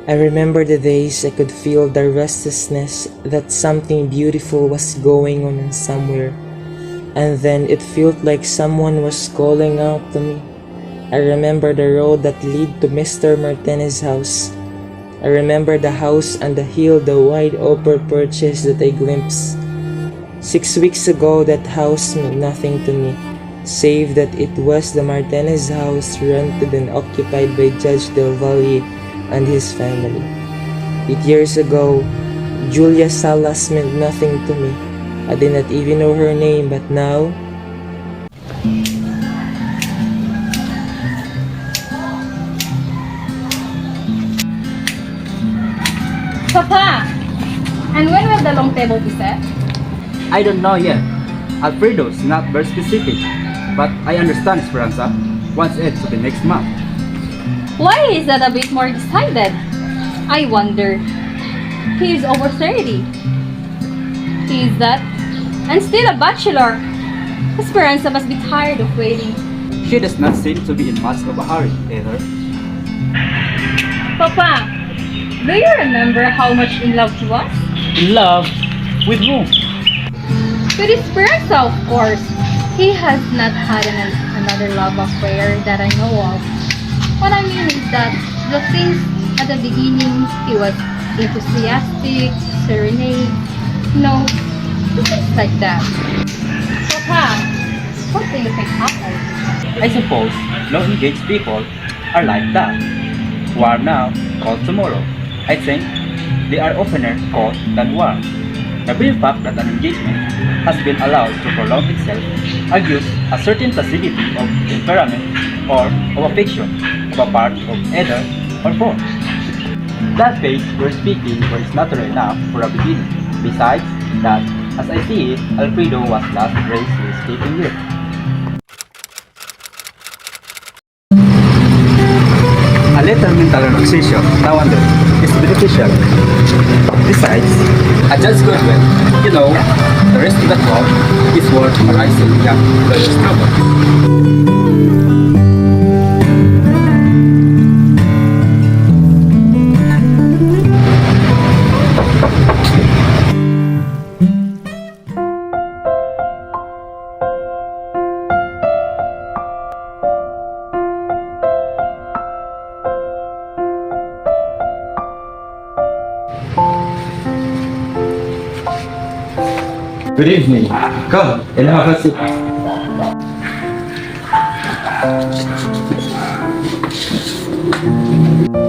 I remember the days I could feel the restlessness that something beautiful was going on somewhere, and then it felt like someone was calling out to me. I remember the road that led to Mr. Martinez's house. I remember the house on the hill, the wide open porches that I glimpsed. 6 weeks ago, that house meant nothing to me, save that it was the Martinez house rented and occupied by Judge Del Valle and his family. 8 years ago, Julia Salas meant nothing to me. I did not even know her name, but now, Papa! And when will the long table be set? I don't know yet. Alfredo's not very specific, but I understand Esperanza wants it to be next month. Why is that a bit more decided? I wonder. He is over 30. He is that, and still a bachelor. Esperanza must be tired of waiting. She does not seem to be in much of a hurry either. Papa, do you remember how much in love he was? In love? With whom? With Esperanza, of course. He has not had another love affair that I know of. What I mean is that the things at the beginning, he was enthusiastic, serenade, things like that. Papa, what do you think happened? I suppose long engaged people are like that. War now, called tomorrow. I think they are oftener caught than war. The very fact that an engagement has been allowed to prolong itself argues a certain facility of temperament or of affection of a part of either or both. That phase we're speaking was natural enough for a beginning. Besides that, as I see it, Alfredo was last raised to his 18 years. A little mental relaxation now and then is beneficial. Besides, a judge Goodwin, the rest of the crowd is worth arising young lawyer's trouble. Good evening. Come and have a seat.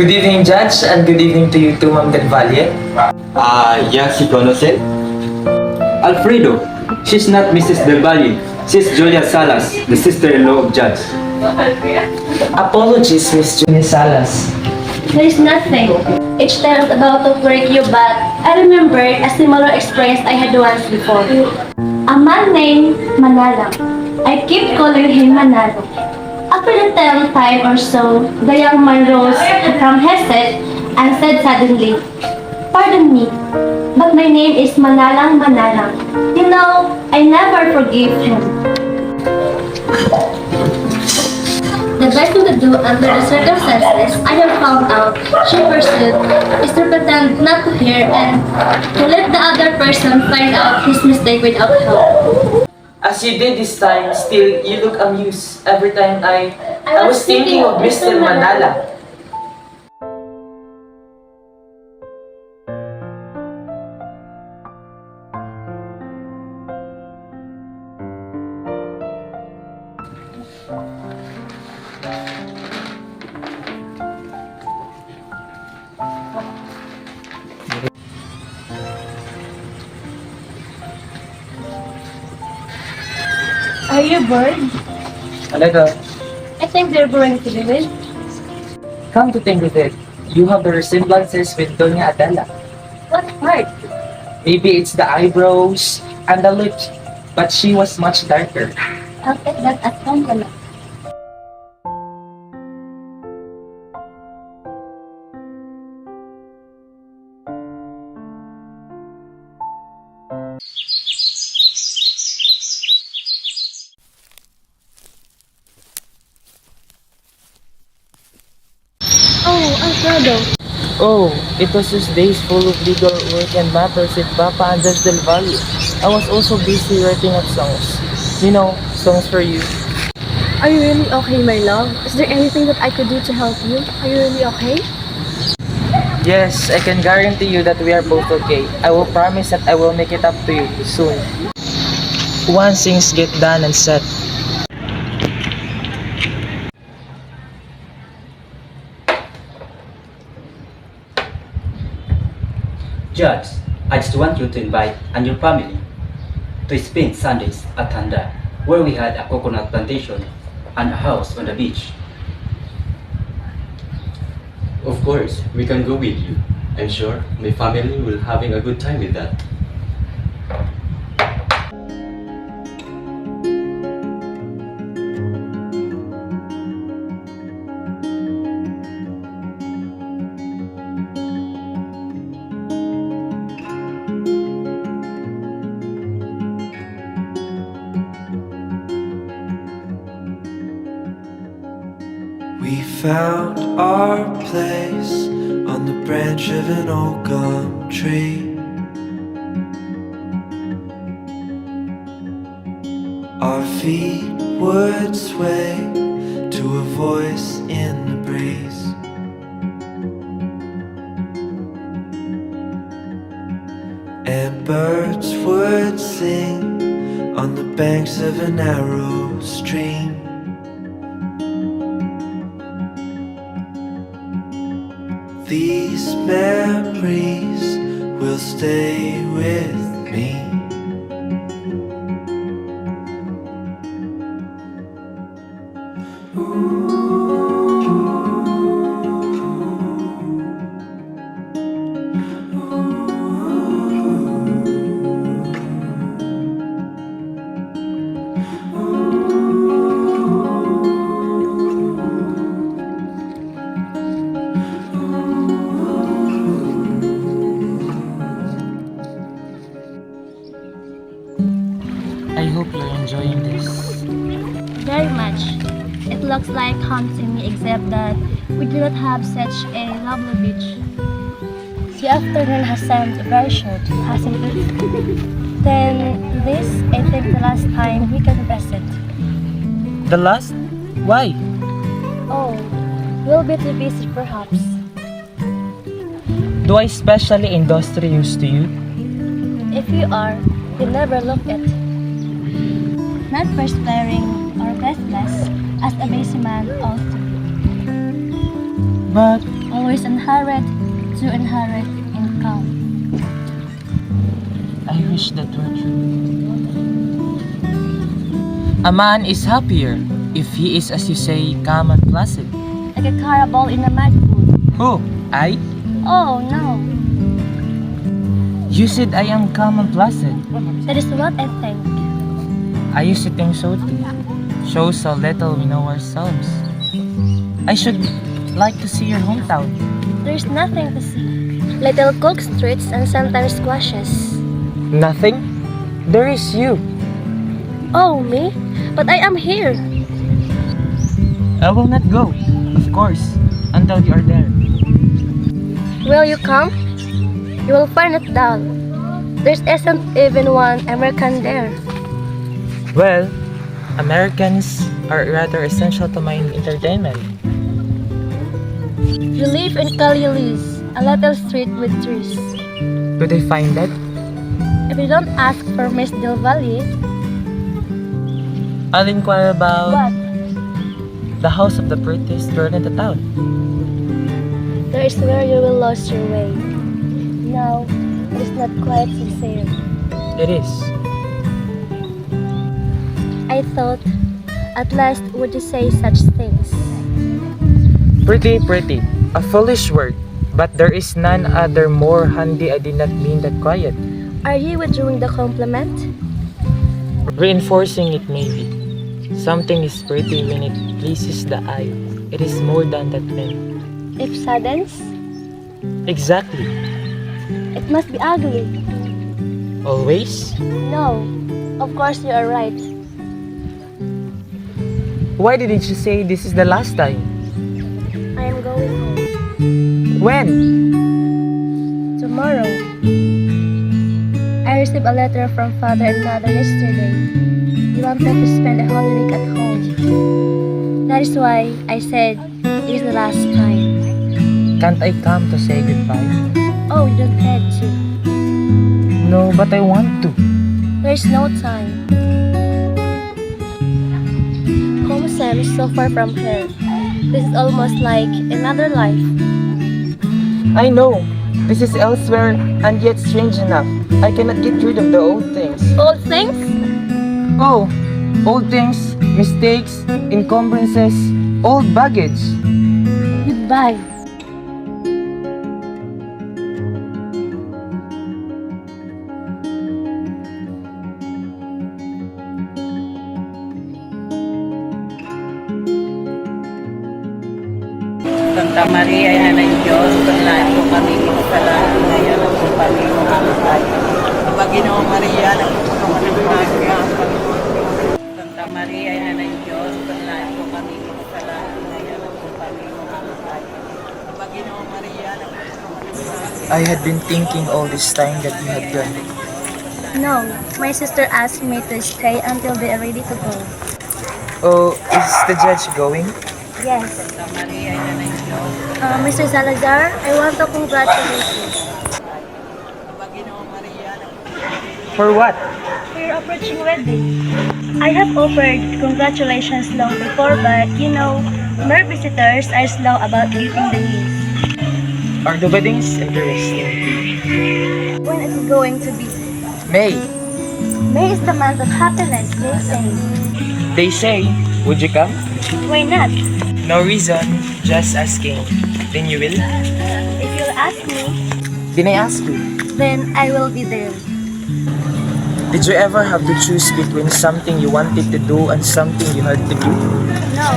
good evening, Judge, and good evening to you too, Ma'am Del Valle. Ya si conoce? Alfredo, she's not Mrs. Del Valle. She's Julia Salas, the sister-in-law of Judge. Apologies, Miss Julia Salas. There is nothing. Each time I was about to break you back, I remembered a similar experience I had once before. A man named Manalang. I keep calling him Manalo. After the 10th time or so, the young man rose from his seat and said suddenly, "Pardon me, but my name is Manalang Manalang. I never forgive him." The best thing to do under the circumstances I have found out, she pursued, is to pretend not to hear and to let the other person find out his mistake without help. As you did this time, still, you look amused every time I was thinking of Mr. Manala. Are you bored? Talaga, I think they're boring to live with. come to think of it, You have the resemblances with Doña Adela. What part? Maybe it's the eyebrows and the lips, but she was much darker. I'll take that as compliment. Oh, Alfredo. Oh, it was just days full of legal work and matters with Papa Andres del Valle. I was also busy writing up songs. You know, songs for you. Are you really okay, my love? Is there anything that I could do to help you? Are you really okay? Yes, I can guarantee you that we are both okay. I will promise that I will make it up to you soon. Once things get done and set. Judge, I just want you to invite and your family to spend Sundays at Tanda, where we had a coconut plantation and a house on the beach. Of course, we can go with you. I'm sure my family will having a good time with that. We found our place on the branch of an old gum tree. Our feet would sway to a voice in the breeze. And birds would sing on the banks of a narrow stream. These memories will stay with me. I hope you're enjoying this. Very much. It looks like home to me, except that we do not have such a lovely beach. The afternoon has seemed very short, hasn't it? Then this, I think, the last time we can visit. The last? Why? Oh, we'll be too busy perhaps. Do I especially industrious to you? If you are, you never look it. Not perspiring or restless as a busy man ought to be. But Always unhurried, too unhurried and calm. I wish that were true. A man is happier if he is, as you say, calm and placid. Like a carabao in a mad mood. Who? I? Oh no, You said I am calm and placid. that is what I think. I used to think so too. Shows how little we know ourselves. I should like to see your hometown. There's nothing to see. Little cook streets and sometimes squashes. Nothing? There is you. Oh, me? But I am here. I will not go, of course, until you are there. Will you come? You will find it dull. There isn't even one American there. Well, Americans are rather essential to my entertainment. You live in Caliulis, a little street with trees. Do they find that? If you don't ask for Miss Del Valle, I'll inquire about what? the house of the prettiest girl in the town. There is where you will lose your way. No, it is not quite sincere. It is. I thought, at last would you say such things? Pretty, pretty. A foolish word, but there is none other more handy. I did not mean that quiet. Are you withdrawing the compliment? Reinforcing it maybe. Something is pretty when it pleases the eye. It is more than that then. If saddens, Exactly. it must be ugly. Always? No, of course you are right. Why didn't you say this is the last time? I am going home. When? Tomorrow. I received a letter from father and mother yesterday. They wanted to spend a whole week at home. That is why I said this is the last time. Can't I come to say goodbye? Oh, you don't have to. No, but I want to. There's no time. Home seems so far from here. This is almost like another life. I know. This is elsewhere, and yet strange enough. I cannot get rid of the old things. Old things? Oh, old things, mistakes, encumbrances, old baggage. Goodbye. Santa Maria, Ina ng Diyos, Paglaan po kami kasalanan ngayon at sa Panginoon ang tayo. Aba Ginoong Maria, nagpupunong ng Maria, Santa Maria, Ina ng Diyos, Paglaan po kami kasalanan ngayon at sa Panginoon ang tayo. Aba Ginoong Maria, nagpupunong ng Maria. I had been thinking all this time that you had gone. No, my sister asked me to stay until they are ready to go. Oh, is the judge going? Yes. Santa Maria, Ina ng Diyos, Mr. Salazar, I want to congratulate you Aba Ginoong Maria, nagpupunong For what? for your approaching wedding. I have offered congratulations long before, but you know, mere visitors are slow about getting the news. Are the weddings interesting? When is it going to be? May, May is the month of happiness, they say. they say, would you come? Why not? No reason, just asking. Then you will? If you'll ask me, Then I ask you, then I will be there. did you ever have to choose between something you wanted to do and something you had to do? No,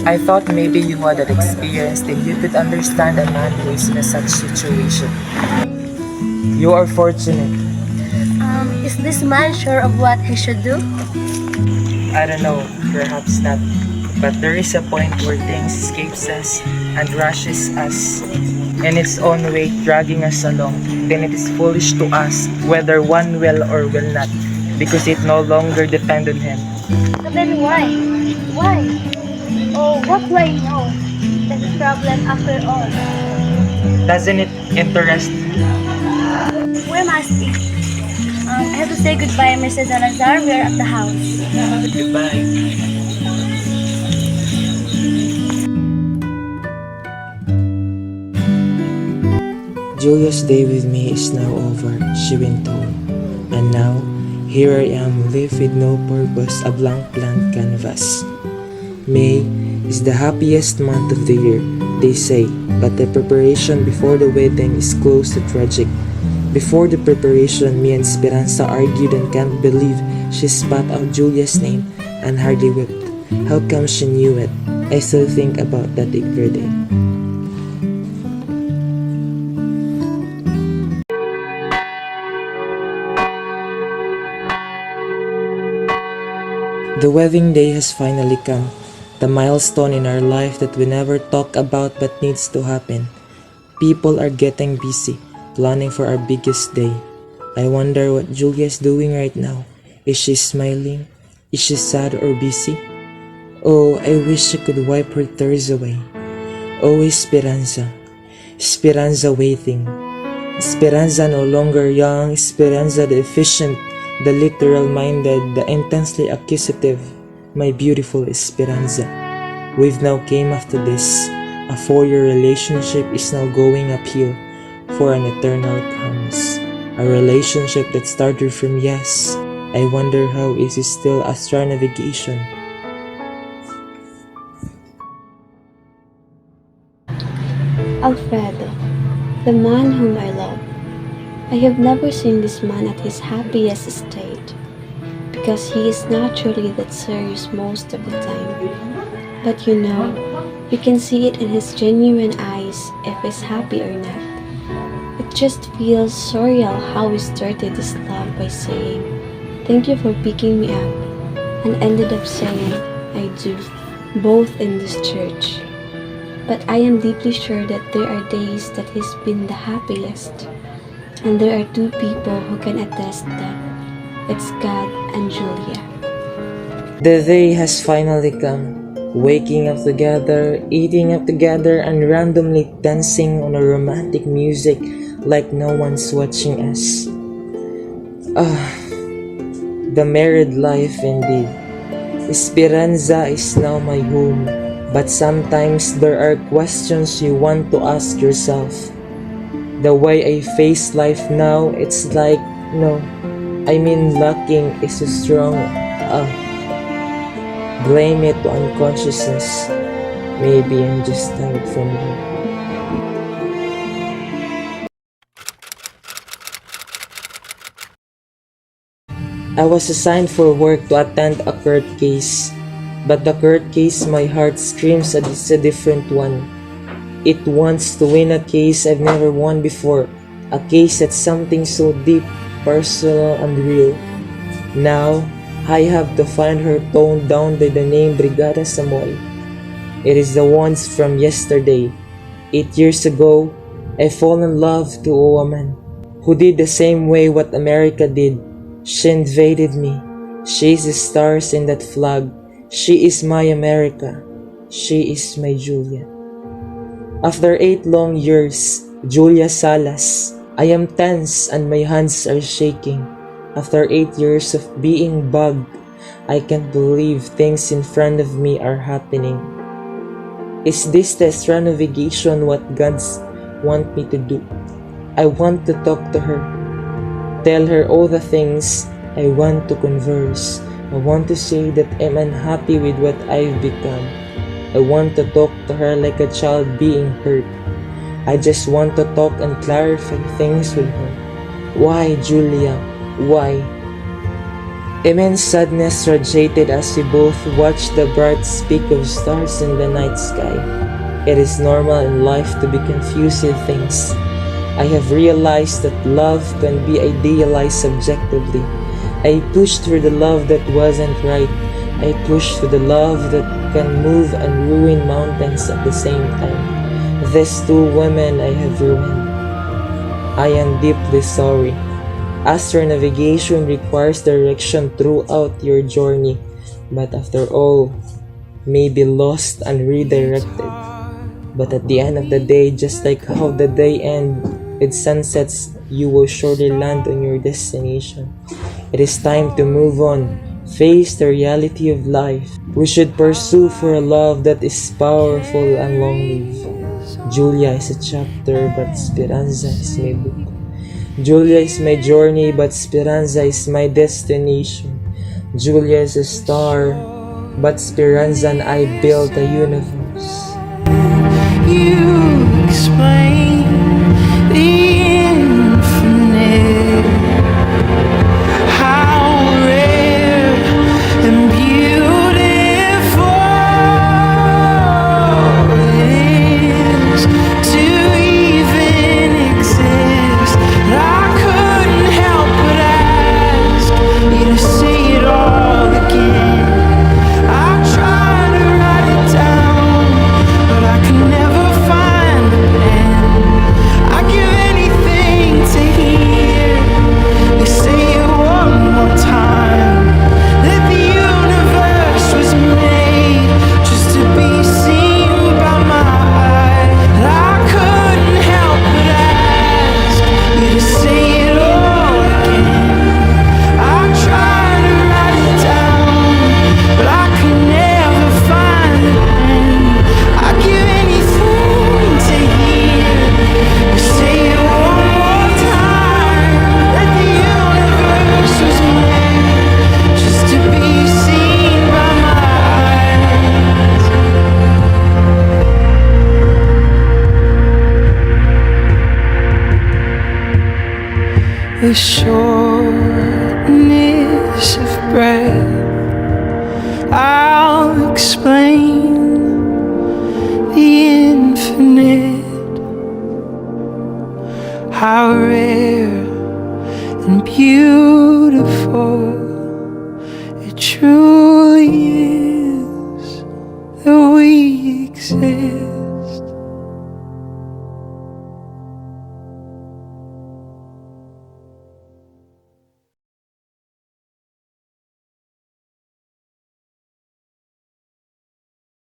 I thought maybe you had that experience that you could understand a man who is in a such situation. You are fortunate. is this man sure of what he should do? I don't know, perhaps not. But there is a point where things escapes us and rushes us in its own way, dragging us along. Then it is foolish to ask whether one will or will not, because it no longer depends on him. But then why? Why? Oh, what do I know? That's a problem after all. Doesn't it interest you? Where must be? I have to say goodbye, Mr. Salazar. We are at the house. Goodbye. Julia's day with me is now over, she went on. And now, here I am, left with no purpose, a blank canvas. May is the happiest month of the year, they say, but the preparation before the wedding is close to tragic. Before the preparation, me and Speranza argued and can't believe she spat out Julia's name and hardly wept. How come she knew it? I still think about that every day. The wedding day has finally come, the milestone in our life that we never talk about but needs to happen. People are getting busy, planning for our biggest day. I wonder what Julia's doing right now. Is she smiling? Is she sad or busy? Oh, I wish I could wipe her tears away. Oh, Esperanza. Esperanza waiting. Esperanza no longer young, Esperanza the efficient, the literal-minded, the intensely accusative, my beautiful Esperanza. We've now came after this. A 4-year relationship is now going uphill for an eternal promise. A relationship that started from yes. I wonder how is it still a star navigation. Alfredo, the man whom I love. I have never seen this man at his happiest state, because he is naturally that serious most of the time. But you can see it in his genuine eyes if he's happy or not. It just feels surreal how he started this love by saying, "Thank you for picking me up," and ended up saying, "I do," both in this church. But I am deeply sure that there are days that he's been the happiest. And there are two people who can attest that. It's God and Julia. The day has finally come. Waking up together, eating up together, and randomly dancing on a romantic music like no one's watching us. Ah, the married life indeed. Esperanza is now my home, but sometimes there are questions you want to ask yourself. The way I face life now, it's like, no, I mean lacking is so strong. Blame it to unconsciousness. Maybe I'm just tired from you. I was assigned for work to attend a court case, but the court case my heart screams at is a different one. It wants to win a case I've never won before, a case that's something so deep, personal, and real. Now, I have to find her toned down by the name Brigada Samoy. It is the ones from yesterday. 8 years ago, I fall in love to a woman who did the same way what America did. She invaded me. She is the stars in that flag. She is my America. She is my Julia. After 8 long years, Julia Salas, I am tense and my hands are shaking. After 8 years of being bugged, I can't believe things in front of me are happening. Is this the navigation what God's want me to do? I want to talk to her. Tell her all the things. I want to converse. I want to say that I'm unhappy with what I've become. I want to talk to her like a child being hurt. I just want to talk and clarify things with her. Why, Julia? Why? Immense sadness radiated as we both watched the bright speck of stars in the night sky. It is normal in life to be confused with things. I have realized that love can be idealized subjectively. I pushed for the love that wasn't right. I pushed for the love that can move and ruin mountains at the same time. These two women I have ruined. I am deeply sorry. Astronavigation requires direction throughout your journey, but after all, may be lost and redirected. But at the end of the day, just like how the day ends with sunsets, you will surely land on your destination. It is time to move on, face the reality of life. We should pursue for a love that is powerful and long-lived. Julia is a chapter, but Esperanza is my book. Julia is my journey, but Esperanza is my destination. Julia is a star, but Esperanza and I built a universe. You explain the infinite, how rare and beautiful it is to even exist. I couldn't help but ask you to say it all again. I tried to write it down, the shortness of breath. I'll explain the infinite, how rare and beautiful it truly is that we exist.